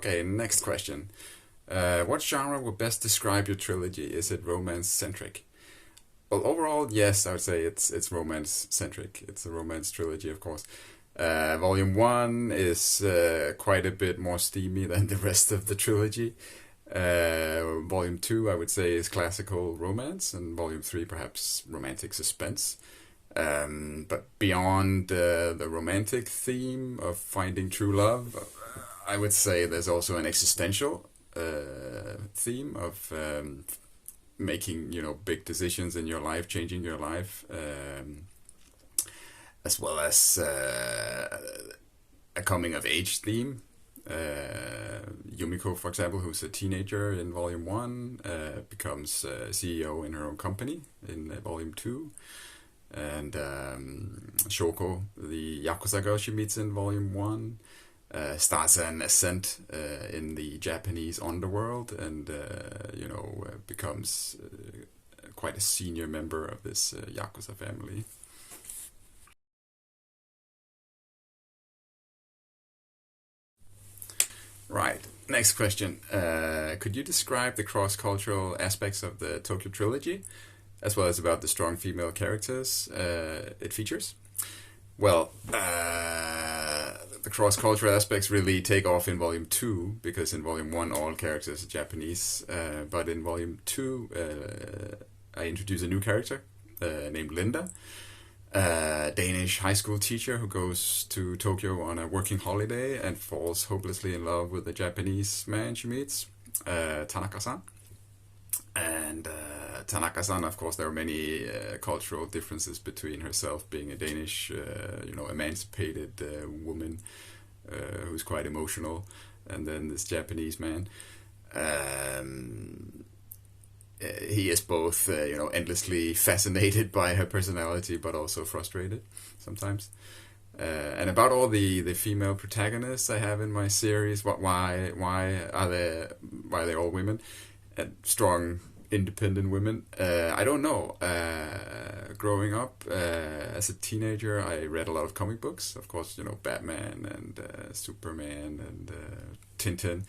Okay, next question. What genre would best describe your trilogy? Is it romance centric? Well, overall, yes, I would say it's romance centric. It's a romance trilogy, of course. Volume one is quite a bit more steamy than the rest of the trilogy. Volume two, I would say, is classical romance, and volume three, perhaps romantic suspense. But beyond the romantic theme of finding true love, I would say there's also an existential theme of making big decisions in your life, changing your life, as well as a coming of age theme. Yumiko, for example, who's a teenager in Volume One, becomes CEO in her own company in Volume Two, and Shoko, the Yakuza girl she meets in Volume One, starts an ascent in the Japanese underworld, and becomes quite a senior member of this Yakuza family. Right. Next question. Could you describe the cross-cultural aspects of the Tokyo trilogy, as well as about the strong female characters it features? Well, the cross-cultural aspects really take off in Volume 2, because in Volume 1 all characters are Japanese, but in Volume 2 I introduce a new character named Linda, a Danish high school teacher who goes to Tokyo on a working holiday and falls hopelessly in love with the Japanese man she meets, Tanaka-san. And Tanaka-san, of course, there are many cultural differences between herself being a Danish, emancipated woman who's quite emotional, and then this Japanese man. Um, he is both, endlessly fascinated by her personality, but also frustrated sometimes. And about all the female protagonists I have in my series, why are they all women and strong independent women? I don't know. Growing up as a teenager, I read a lot of comic books. Of course, Batman and Superman and Tintin,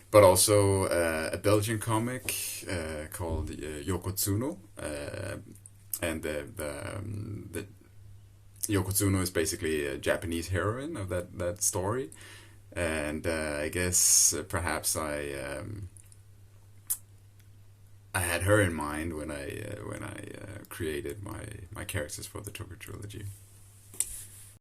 but also a Belgian comic called Yokotsuno, and the Yokotsuno is basically a Japanese heroine of that story, and I guess perhaps I had her in mind when I created my characters for the Tokyo trilogy.